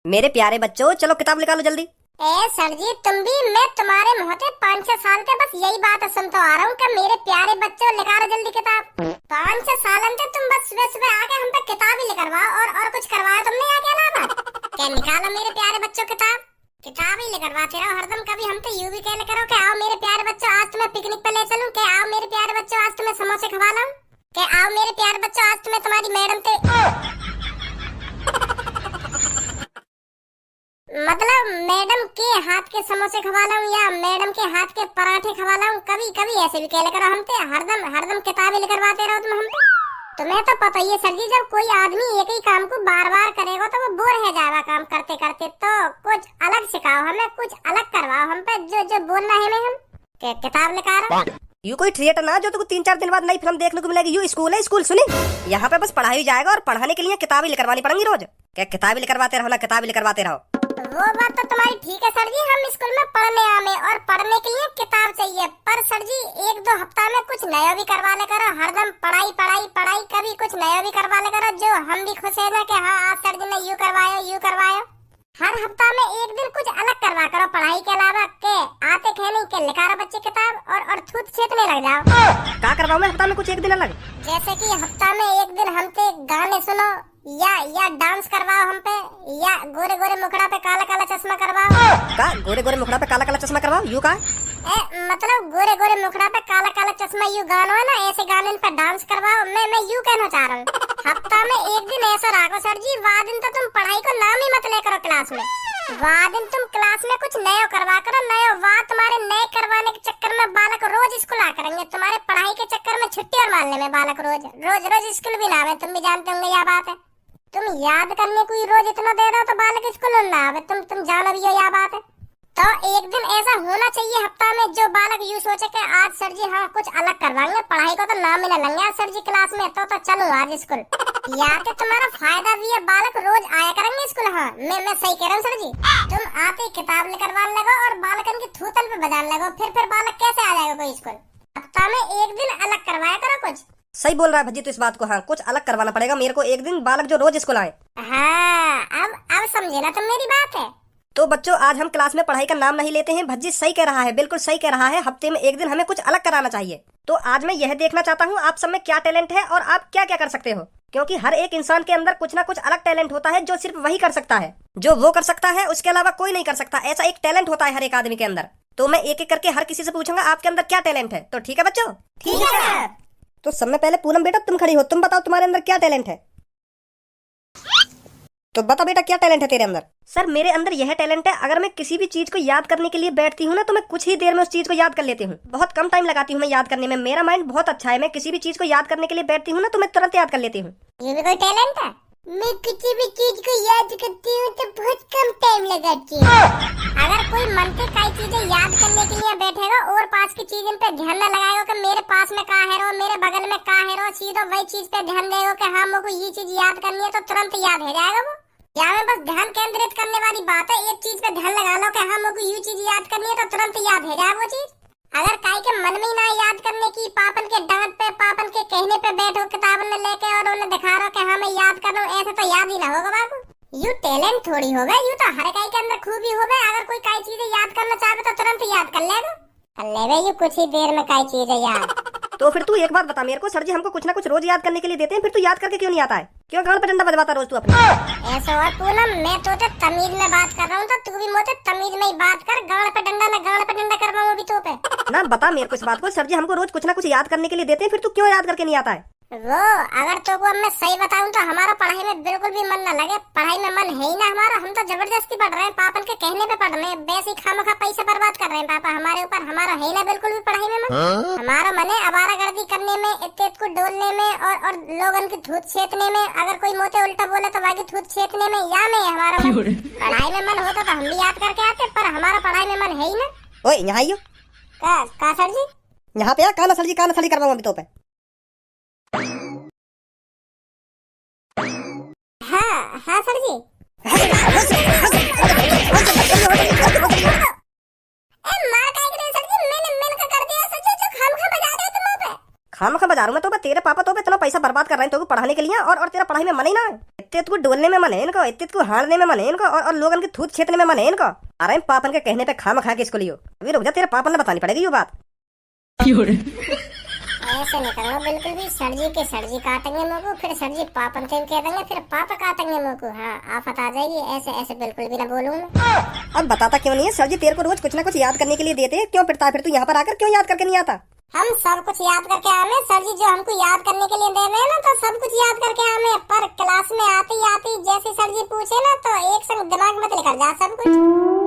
मेरे प्यारे बच्चों, चलो किताब निकालो जल्दी। ए सर जी, तुम भी मैं तुम्हारे मुँह से 5-6 साल से बस यही बात सुनता आ रहा हूँ कि मेरे प्यारे बच्चों निकालो जल्दी किताब। 5-6 साल से तुम बस सुबह सुबह आके हम पे किताब ही लिखवाओ और कुछ करवाया तुमने आके अलावा। क्या निकालो मेरे प्यारे बच्चों किताब ही लिखवाते रहो हरदम। कभी हम तो यूं भी कहने करो कि आओ मेरे प्यारे बच्चों आज तुम्हें पिकनिक पे ले चलूं, कि आओ मेरे प्यारे बच्चों आज तुम्हें समोसे खवा लाऊं, कि आओ मेरे प्यारे बच्चों आज तुम्हें तुम्हारी मैडम से मतलब मैडम के हाथ के समोसे खवा लाऊं या मैडम के हाथ के पराठे खवा लाऊं। कभी कभी ऐसे भी कहले करो हमसे, हरदम किताबें लिखवाते रहो तुम हमसे। तुम्हें तो पता ही है सर जी, जब कोई आदमी एक ही काम को बार बार करेगा तो वो बोर हो जाएगा काम करते करते। तो कुछ अलग सिखाओ हमें, कुछ अलग करवाओ हम पे, जो बोलना है हमें। हम क्या किताब लिखा रहा यू कोई थिएटर ना जो तुमको 3-4 दिन बाद नई फिल्म देखने को मिलेगी। यू स्कूल है, स्कूल सुनी। यहाँ पे बस पढ़ाई जाएगा और पढ़ाने के लिए किताबें लिखवानी पड़ेंगी रोज। क्या किताबें लिखवाते रहो ना, किताबें लिखवाते रहो। वो बात तो तुम्हारी ठीक है सर जी, हम स्कूल में पढ़ने आवे और पढ़ने के लिए किताब चाहिए। पर सर जी 1-2 हफ्ता में कुछ नया भी करवा ले करो। हरदम पढ़ाई पढ़ाई पढ़ाई, कभी कुछ नया भी करवा ले करो जो हम भी खुश है ना कि हाँ आज सर जी ने यूं करवायो। हर हफ्ता में एक दिन कुछ अलग करवा करो पढ़ाई के अलावा। के आते कहने के लिखा रहो बच्चे किताब और थूत छेतने लग जाओ। क्या करवाऊं मैं हफ्ता में कुछ एक दिन अलग? जैसे कि हफ्ता में एक दिन हमसे गाने सुनो या डांस करवाओ हम पे, या गोरे गोरे मुखड़ा पे काला काला चश्मा करवाओ। का गोरे गोरे मुखड़ा पे काला काला चश्मा करवाओ? यू का मतलब गोरे गोरे मुखड़ा पे काला काला चश्मा यू गानो है ना, ऐसे गाने पे डांस करवाओ। मैं यू कहना चाह रहा हूँ हफ्ता में एक दिन ऐसा रखो सर जी, वाह दिन तो तुम पढ़ाई को नाम ही मत ले करो क्लास में। वाह दिन तुम क्लास में कुछ नया करवा करो। नया वाह तुम्हारे नए करवाने के चक्कर में बालक रोज स्कूल आ करेंगे। तुम्हारे पढ़ाई के चक्कर में छुट्टी और मारने में बालक रोज स्कूल भी ना आवे। तुम भी जानते होंगे यह बात है। तुम याद करने को रोज इतना दे दो तो बालक स्कूल ना आवे। तुम जानो भी हो यह बात है। तो एक दिन ऐसा होना चाहिए हफ्ता में जो बालक यूं सोचे कि आज सर जी हाँ कुछ अलग करवाएंगे, पढ़ाई को तो नाम मिला लेंगे आज सर जी क्लास में, तो चलो आज स्कूल। यार कि तुम्हारा फायदा भी है, बालक रोज आया करेंगे स्कूल। हाँ मैं सही कह रहा हूँ सर जी। तुम आते किताब निकलवाने लगो और बालकन की थूतन पे बजाने लगो, फिर बालक कैसे आ जाएगा कोई स्कूल। हफ्ता में एक दिन अलग करवाया करो कुछ। सही बोल रहा है भज्जी तो इस बात को। हाँ कुछ अलग करवाना पड़ेगा मेरे को एक दिन, बालक जो रोज स्कूल आए। हाँ अब समझे ना तुम मेरी बात है। तो बच्चों आज हम क्लास में पढ़ाई का नाम नहीं लेते हैं। भज्जी सही कह रहा है, बिल्कुल सही कह रहा है। हफ्ते में एक दिन हमें कुछ अलग कराना चाहिए। तो आज मैं यह देखना चाहता हूँ आप सब में क्या टैलेंट है और आप क्या क्या कर सकते हो, क्योंकि हर एक इंसान के अंदर कुछ ना कुछ अलग टैलेंट होता है जो सिर्फ वही कर सकता है, जो वो कर सकता है उसके अलावा कोई नहीं कर सकता। ऐसा एक टैलेंट होता है हर एक आदमी के अंदर। तो मैं एक एक करके हर किसी से पूछूंगा आपके अंदर क्या टैलेंट है। तो ठीक है बच्चों? ठीक है। तो सब में पहले पूनम बेटा तुम खड़ी हो, तुम बताओ तुम्हारे अंदर क्या टैलेंट है। तो बता बेटा क्या टैलेंट है तेरे अंदर? सर मेरे अंदर यह टैलेंट है, अगर मैं किसी भी चीज को याद करने के लिए बैठती हूँ ना तो मैं कुछ ही देर में उस चीज को याद कर लेती हूँ। बहुत कम टाइम लगाती हूँ मैं याद करने में। मेरा माइंड बहुत अच्छा है, मैं किसी भी चीज को याद करने के लिए बैठती हूँ ना तो मैं तुरंत याद कर लेती हूँ। ये भी कोई टैलेंट है? मैं किसी भी चीज को याद करती हूँ तो बहुत कम टाइम लगाती हूँ। अगर कोई मन से कई चीजें याद करने के लिए बैठेगा और पास की चीजों पे ध्यान न लगाएगा कि मेरे पास में कहाँ है रो, मेरे बगल में कहाँ है रो, सीधा वही चीज पे ध्यान देगा कि हाँ मुझको ये चीज याद करनी है, तो तुरंत याद हो जाएगा वो। या में बस ध्यान केंद्रित करने वाली बात है, एक चीज पे ध्यान लगा लो कि हाँ मुझको ये चीज याद करनी है, तो तुरंत याद हो जाए वो चीज। अगर काई के मन में ना याद करने की, पापन के डांट पे पापन के कहने पे बैठो किताब में लेके और उन्हें दिखा रहा कि हाँ मैं याद कर रहा हूँ, ऐसे तो याद ही ना होगा बाबू। यू टैलेंट थोड़ी होगा, यू तो हर काई के अंदर खूबी होगा। अगर कोई काई चीजें याद करना चाहे तो तुरंत याद कर लेगा यू कुछ ही देर में काई चीजें याद। तो फिर तू एक बात बता मेरे को, सर जी हमको कुछ ना कुछ रोज याद करने के लिए देते हैं, फिर तू याद करके क्यों नहीं आता है? क्यों गाल पे डंडा बजवाता रोज तू अपने? ऐसा और पूनम मैं तो तमीज में बात कर रहा हूँ, तो तू भी मुझे तमीज में ही बात कर। गाल पे डंडा कर रहा हूँ अभी तो पे। ना बता मेरे को इस बात को, सर जी हमको रोज कुछ ना कुछ याद करने के लिए देते हैं, फिर तू क्यों याद करके नहीं आता है? वो अगर तो को मैं सही बताऊं तो हमारा पढ़ाई में बिल्कुल भी मन न लगे। पढ़ाई में मन है ही ना हमारा, हम तो जबरदस्ती पढ़ रहे हैं, पापन के कहने पे पढ़ रहे हैं, वैसे ही खामखा पैसे बर्बाद कर रहे हैं पापा हमारे ऊपर। हमारा है ना बिल्कुल भी पढ़ाई में मन। हमारा मन है आवारागर्दी करने में, इत्तेत को डोलने में और लोगन की धूत छेतने में। अगर कोई मोटे उल्टा बोले तो बाकी धूत छेतने में, या में हमारा मन। पढ़ाई में मन होता तो हम भी याद करके आते, पर हमारा पढ़ाई में मन है ही ना। ओए यहाँ आइयो। का सर जी? यहाँ पे काना सर जी करवाऊँ अभी तो पे। हाँ सर जी। खामखा बजा रहा हूँ मैं तो, तेरे पापा तो इतना पैसा बर्बाद कर रहे हैं तो पढ़ाने के लिए और तेरा पढ़ाई में मन ही ना है। इतने को डोलने में मन है इनको, इतने को हारने में मन है इनको, और लोगन के थूत छेतने में मन है इनको। अरे पापन के कहने पे खाम खा के इसको लियो। अभी रुक जा, तेरे पापन ने बतानी पड़ेगी ये बात। ऐसे नहीं करना बिल्कुल भी। सर जी काटेंगे मुंह को, फिर सर जी पापन से कह देंगे, फिर पापा काटेंगे मुंह को। हाँ आफत आ जाएगी। ऐसे ऐसे बिल्कुल भी ना बोलूँ। अब बताता क्यों नहीं है? सर जी तेरे को रोज कुछ ना कुछ याद करने के लिए देते हैं, क्यों पिटता है फिर तू यहाँ पर आकर? क्यों याद करके नहीं आता? हम सब कुछ याद करके आवे सर जी, जो हमको याद करने के लिए दे रहे हैं ना, तो सब कुछ याद करके आवे। पर क्लास में आती आती जैसे सर जी पूछे ना, तो एक संग दिमाग मत लेकर जा सब कुछ।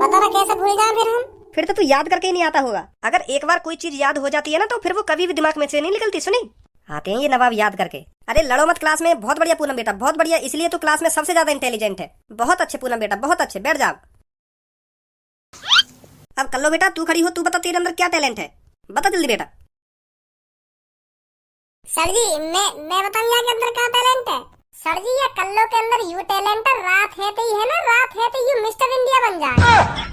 पता ना कैसे भूल जाए फिर हम। फिर तो तू याद करके ही नहीं आता होगा। अगर एक बार कोई चीज याद हो जाती है ना, तो फिर वो कभी भी दिमाग में से नहीं निकलती। सुनी, आते हैं ये नवाब याद करके। अरे लड़ो मत क्लास में। बहुत बढ़िया पूनम बेटा, बहुत बढ़िया। इसलिए तो क्लास में सबसे ज्यादा इंटेलिजेंट है। बहुत अच्छे पूनम बेटा, बहुत अच्छे। बैठ जाओ। अब कल्लो बेटा तू खड़ी हो, तू बता तेरे अंदर क्या टैलेंट है, बता जल्दी बेटा। सर जी मैं बताऊं यहाँ के अंदर क्या टैलेंट है। सर जी ये कल्लो के अंदर यू टैलेंट है, रात है तो ही है ना, रात है तो यू मिस्टर इंडिया बन जाए।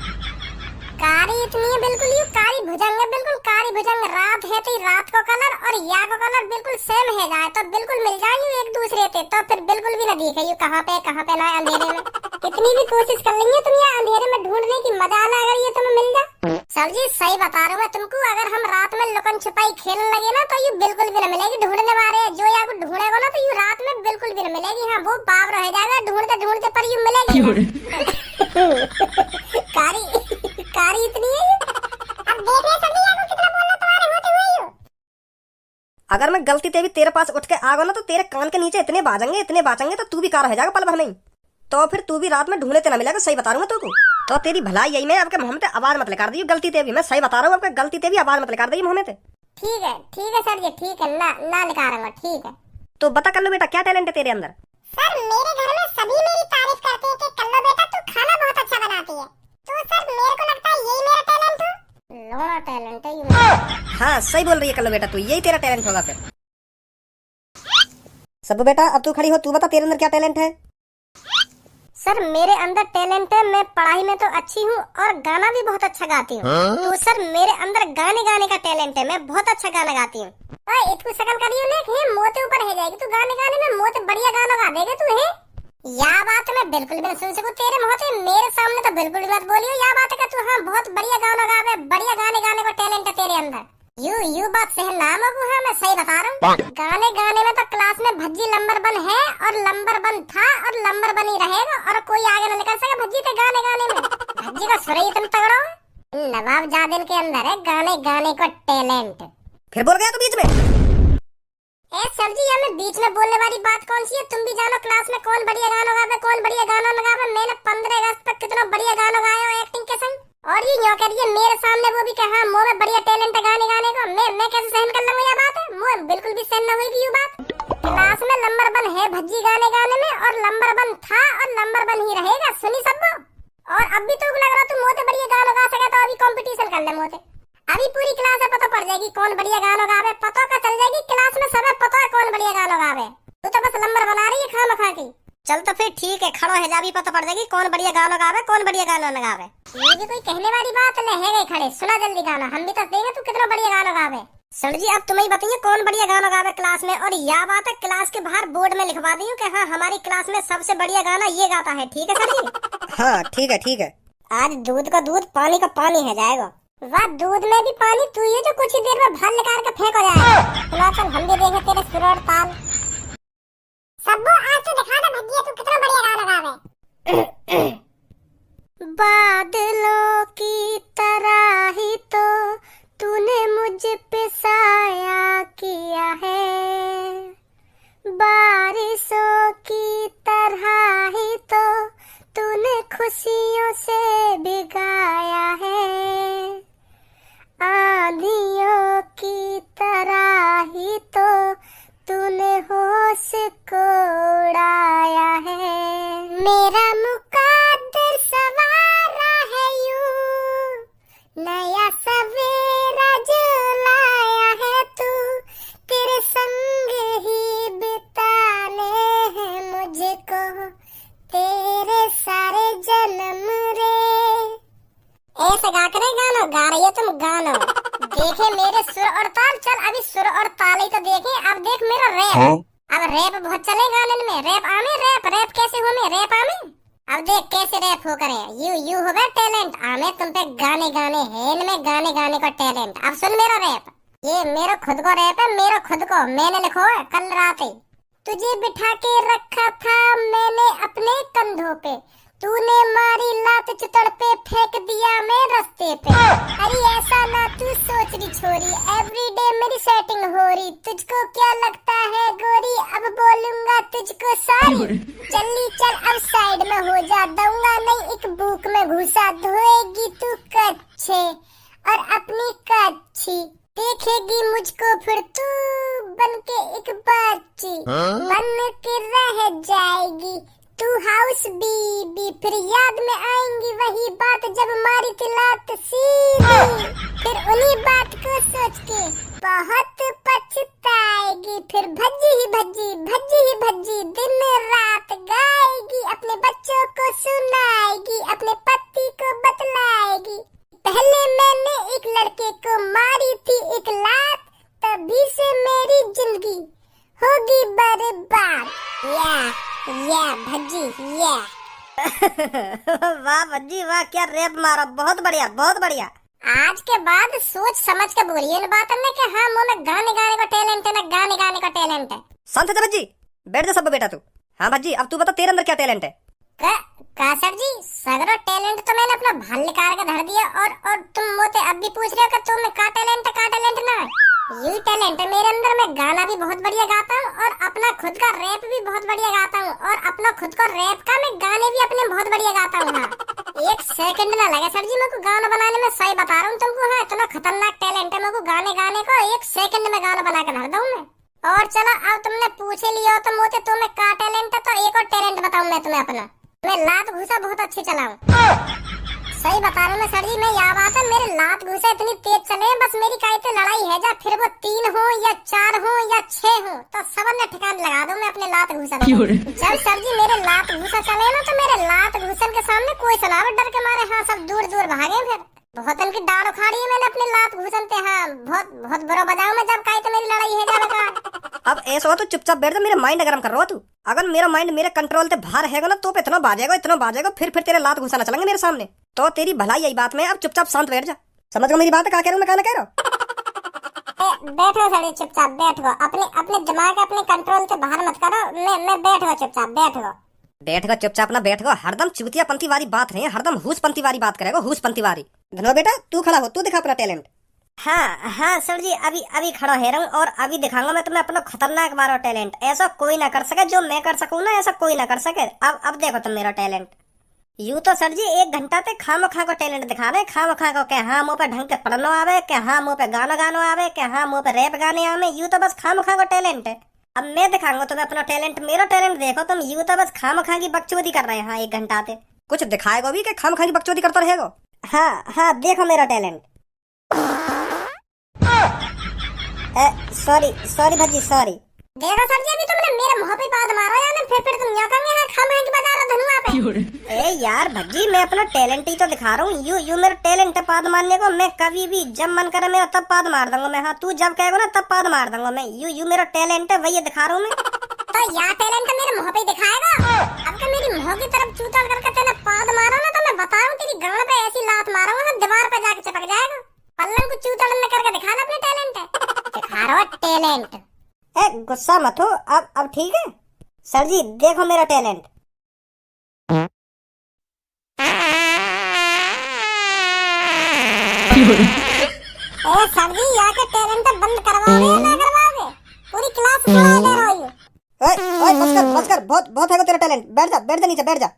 कारी इतनी है बिल्कुल यू कारी भुजंग है, बिल्कुल कारी भुजंग। रात है तो रात को कलर और या को कलर बिल्कुल सेम है जाए, तो बिल्कुल मिल जाए यू एक दूसरे से, तो फिर बिल्कुल भी ना दिखे यू कहाँ पे ना अंधेरे में। कितनी भी कोशिश कर लेंगे तुम ये अंधेरे में ढूंढने की, मजा आना अगर ये तुम्हें मिल जाए। सर जी सही बता रहा हूँ मैं तुमको, अगर हम रात में लुकन छिपाई खेलने लगे ना, तो यू बिल्कुल भी ना मिलेगी ढूंढने वाले। जो या को ढूंढेगा ना, तो यू रात में बिल्कुल भी ना मिलेगी। हाँ वो बाप रह जाएगा ढूंढते ढूंढते, पर यू मिलेगी। कारी इतनी है। अब देख रहे सभी को कितना बोलना तुम्हारे होते हुए यू। अगर मैं गलती से भी तेरे पास उठ के आ गया ना, तो तेरे कान के नीचे इतने बाजेंगे तो तू भी कार रह जाएगा पल भर में ही। तो फिर तू भी रात में ढूंढने तेना मिलेगा। सही बता रहा हूँ मैं तुमको। तो तेरी भलाई यही में अब के मुंह में आवाज मत लेकर दी गलती ते भी। मैं सही बता रहा हूँ, अब गलती ते भी आवाज मत लेकर दी मुंह में। ठीक है सर जी, ठीक है ना लिखा रहा हूँ। ठीक है तो बता कल्लो बेटा क्या टैलेंट है तेरे अंदर? सर मेरे घर में सभी मेरी तारीफ करते हैं कि कल्लो बेटा तू खाना बहुत अच्छा बनाती है। तो सर मेरे को लगता है यही मेरा टैलेंट है। लोड़ा टैलेंट है ये। हाँ सही बोल रही है कल्लो बेटा, तू यही तेरा टैलेंट होगा फिर। सब बेटा अब तू खड़ी हो, तू बता तेरे अंदर क्या टैलेंट है? सर मेरे अंदर टैलेंट है, मैं पढ़ाई में तो अच्छी हूँ और गाना भी बहुत अच्छा गाती हूँ। तो सर मेरे अंदर गाने का टैलेंट है, मैं बहुत अच्छा गाना गाती हूँ। इतनी शकल करियो ने मोते ऊपर है जाएगी तू गाने में, मोते बढ़िया गाना गा देगा तू है। या बात मैं बिल्कुल भी सुन सकूं तेरे मुंह से, मेरे सामने तो बिल्कुल भी मत बोलियो या बात है तू। हाँ बहुत बढ़िया गाना गावे, बढ़िया गाने को टैलेंट है तेरे अंदर। यू बात सही नाम है। हाँ मैं सही बता रहा हूँ। गाने में तो क्लास में भज्जी नंबर 1 है और नंबर 1 था और नंबर 1 ही रहेगा, और कोई आगे न निकल सके भज्जी ते गाने में। भज्जी का सुर ही तुम तगड़ो। नवाब जादिल के अंदर है गाने को टैलेंट। फिर बोल गया तू बीच में। ए सर जी हमें बीच में बोलने वाली बात कौन सी है? तुम भी जानो क्लास में कौन बढ़िया गाना गावे, कौन बढ़िया गाना लगावे। मैंने 15 अगस्त तक कितना बढ़िया गाना गाया हो एक्टिंग के संग, और ये न्यों कह रही है मेरे सामने वो भी कहा मुंह में बढ़िया टैलेंट है गाने को। मैं कैसे सहन कर लूंगा ये बात है? मुंह बिल्कुल भी सहन न हुई ये बात। क्लास में नंबर 1 है भज्जी गाने में, और नंबर 1 था और नंबर 1 ही रहेगा। सुनी सबको। और अब भी तो लग रहा तू मोते बढ़िया गाना गा सके, तो अभी कंपटीशन कर ले मोते। अभी पूरी क्लास में पता पड़ जाएगी कौन बढ़िया गाना गावे, पता का चल जाएगी क्लास में सब पता है कौन बढ़िया गाना गावे। तू तो बस नंबर बना रही है खामखा की। चल तो फिर ठीक है, खड़ो है जा भी पता पड़ जाएगी कौन बढ़िया गाना गावे, कौन बढ़िया गाना न गावे। ये भी कोई कहने वाली बात नहीं है। गई खड़े सुना जल्दी गाना, हम भी तो देंगे तू कितना बढ़िया गाना गावे। सर जी अब तुम्हें बताइए कौन बढ़िया गाना गावे क्लास में, और यह बात है क्लास के बाहर बोर्ड में लिखवा दी कि हाँ हमारी क्लास में सबसे बढ़िया गाना ये गाता है। ठीक है सर जी? हाँ ठीक है। आज दूध का दूध पानी का पानी है जाएगा। वाह दूध में भी पानी तू ये जो कुछ ही देर में भर निकाल के फेंक हो जाएगा। चल हम भी देखें तेरे सुर और ताल। सबको आज तो दिखा दे भज्जिया तू कितना बढ़िया गाना गावे। बादलों की तरह ही तो तूने मुझ पे साया किया है, बारिशों की तरह ही तो तूने खुशियों से भिगाया है, आंधियों की तरह ही तो तूने होश को उड़ाया है। मेरा मुकद्दर सवारा है यूं, नया सवेरा जो लाया है तू, तेरे संग ही बिताने हैं मुझको तेरे सारे जन्म रे। ऐसे गा कर गाना गा रही है तुम गाना। देखे मेरे सुर और ताल। चल अभी सुर और ताल ही तो देखे, अब देख मेरा रैप। अब रैप बहुत चले गाने में। रैप आमे, रैप कैसे हो में, रैप आमे। अब देख कैसे रैप हो करे। यू हो गया टैलेंट आमे तुम पे, गाने गाने है इनमें, गाने गाने का टैलेंट। अब सुन मेरा रैप, ये मेरा खुद को रैप है, मेरा खुद को, मैंने लिखो है कल रात ही। तुझे बिठा के रखा था मैंने अपने कंधों पे, तूने मारी लात चितड़ पे, फेंक दिया मैं रास्ते पे। अरे ऐसा ना तू सोच रही छोरी, एवरीडे मेरी सेटिंग हो रही। तुझको क्या लगता है गोरी, अब बोलूंगा तुझको सॉरी। चली चल अब साइड में हो जा, दूंगा नहीं एक बुक में घुसा। धोएगी तू कच्चे और अपनी कच्ची, देखेगी मुझको फिर तू बन के एक बच्ची। बन के रह जाएगी तू हाउस बीबी, फिर याद में आएंगी वही बात जब मारी थी लात सीधी। फिर उन्हीं बात को सोच के बहुत पछताएगी, फिर भज्जी ही भज्जी दिन रात गाएगी। अपने बच्चों को सुनाएगी, अपने पति को बतलाएगी। पहले मैंने एक लड़के को मारी थी एक लात, तभी से मेरी जिंदगी होगी बर्बाद। या भज्जी या। वाह भज्जी वाह, क्या रैप मारा, बहुत बढ़िया बहुत बढ़िया। आज के बाद सोच समझ के बोलिए इन बातों में कि हाँ मुँह में गाने गाने का टैलेंट है ना, गाने गाने का टैलेंट है। शांत है भज्जी, बैठ जा सब बेटा तू। हाँ भज्जी अब तू बता तेरे अंदर क्या टैलेंट है। का सर जी, सगरो टैलेंट तो मैंने अपना भाल निकाल के धर दिया, और तुम मोते अब भी पूछ रहे हो कि तुम्हें का टैलेंट ना। यही टैलेंट है मेरे अंदर, मैं गाना भी बहुत बढ़िया गाता हूँ और अपना खुद का रैप भी बहुत बढ़िया गाता हूँ, और अपना खुद का रैप का मैं गाने भी अपने बहुत बढ़िया गाता हूँ। हाँ एक सेकंड ना लगे सर जी मेरे को गाना बनाने में, सही बता रहा हूँ तुमको। हाँ इतना खतरनाक टैलेंट है मेरे को गाने को, एक सेकंड में गाना बना के धर दूँ मैं। और चलो अब तुमने पूछे लिया हो तो मोते तुम्हें का टैलेंट है, तो एक और टैलेंट बताऊँ मैं तुम्हें अपना। मैं लात घुसा बहुत अच्छी चलाऊं। सही बता रहा हूँ मैं सर जी, मैं यहाँ बात है मेरे लात घुसा इतनी तेज चले, बस मेरी कहते लड़ाई है जा, फिर वो 3 हो या 4 हो या 6 हो, तो सब ने ठिकान लगा दूं मैं अपने लात घुसा। जब सर जी मेरे लात घुसा चले ना, तो मेरे लात घुसन के सामने कोई सलाह डर के मारे हाँ सब दूर भागे। फिर बहुत उनकी डाल उखाड़ी है मैंने अपने लात घुसन पे। हाँ बहुत बुरा बजाऊं मैं जब कहते मेरी लड़ाई है जा। अब ऐसा हो तो चुपचाप बैठ जा, मेरा माइंड गरम कर रहा हो तू। अगर मेरा माइंड मेरे कंट्रोल से बाहर हैगा ना तो इतना बाजेगा फिर तेरे लात घुसाना चलेंगे मेरे सामने, तो तेरी भलाई यही बात में। अब चुपचाप शांत बैठ जा, समझ गया मेरी बात है, क्या कह रहा हूँ मैं, क्या कह रहा हूँ। बैठो सर चुपचाप बैठो, अपने दिमाग अपने कंट्रोल से बाहर मत करो। मैं बैठो चुपचाप बैठो चुपचाप ना बैठो, हरदम चुतियापंती वाली बात नहीं, हरदम हुसपंती वाली बात करेगा, हुसपंती वाली। धनो बेटा तू खड़ा हो, तू दिखा अपना टैलेंट। हाँ सर जी अभी खड़ा है रहा हूँ और अभी दिखाऊंगा मैं तुम्हें अपना खतरनाक मारो टैलेंट। ऐसा कोई ना कर सके जो मैं कर सकूँ ना, ऐसा कोई ना कर सके। अब देखो तुम मेरा टैलेंट। यूं तो सर जी 1 घंटा तक खामखा को टैलेंट दिखा रहे, खामखा को, के हाँ मुँह पे ढंग के पढ़नो आवे, के हाँ मुँह पे गानो आवे, के हाँ मुँह पे रैप गाने आवे। यूं तो बस खामखा को टैलेंट है। अब मैं दिखाऊंगा तुम्हें अपना टैलेंट, मेरा टैलेंट देखो तुम। यूं तो बस खामखा की बकचोदी कर रहे हैं। हाँ 1 घंटा से कुछ दिखाएगा भी कि खामखा की बकचोदी करता रहेगा। हाँ देखो मेरा टैलेंट। Sorry Bhajji sorry. देखो सर जी अभी तुमने मेरे मुंह पे बात मारा यार, फिर तुम यहाँ कहाँ है खामखा की बजा रहे हो धनुआ पे। ए यार भज्जी मैं अपना टैलेंट ही तो दिखा रहा हूँ। यू मेरा टैलेंट है पाद मारने को। मैं कभी भी जब मन करे मेरा तब पाद मार दूंगा मैं। हाँ तू जब कहेगा ना तब पाद मार दूंगा मैं। यू मेरा टैलेंट है, वही दिखा रहा हूँ मैं। तो यार टैलेंट मेरे मुंह पे दिखाएगा। अब के मेरी मुंह की तरफ चूतल करके तेने पाद मारा ना, तो मैं बता रहा हूँ तेरी गांड पे ऐसी लात मारूंगा दीवार पे जाके चिपक जाएगा। पल्लन को चूतल में करके दिखा ना अपने टैलेंट है, दिखा रहा टैलेंट। गुस्सा मत हो। अब ठीक है सर जी, देखो मेरा टैलेंट। सर जी यहाँ के टैलेंट बंद करवाओगे या ना करवाओगे? पूरी क्लास सुना दे रहा हूँ। ओए बस कर बहुत है तेरा टैलेंट। बैठ जा नीचे बैठ जा।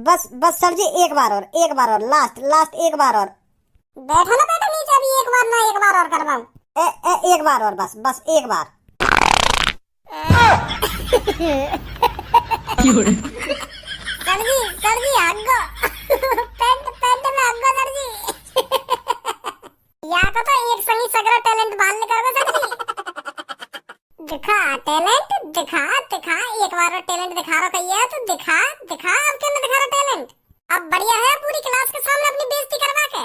बस सर जी एक बार और लास्ट एक बार और। बैठो ना बेटा नीचे, अभी एक बार और करवाऊं। एक बार और बस एक बार। सर जी आगो पेंट में आगो सर जी। या तो एक संगी सगरा टैलेंट बाहर निकालो सर जी। दिखा टैलेंट, दिखा एक बार और टैलेंट दिखा रहा है तो दिखा अब क्यों नहीं दिखा रहा टैलेंट? अब बढ़िया है पूरी क्लास के सामने अपनी बेइज्जती करवा के।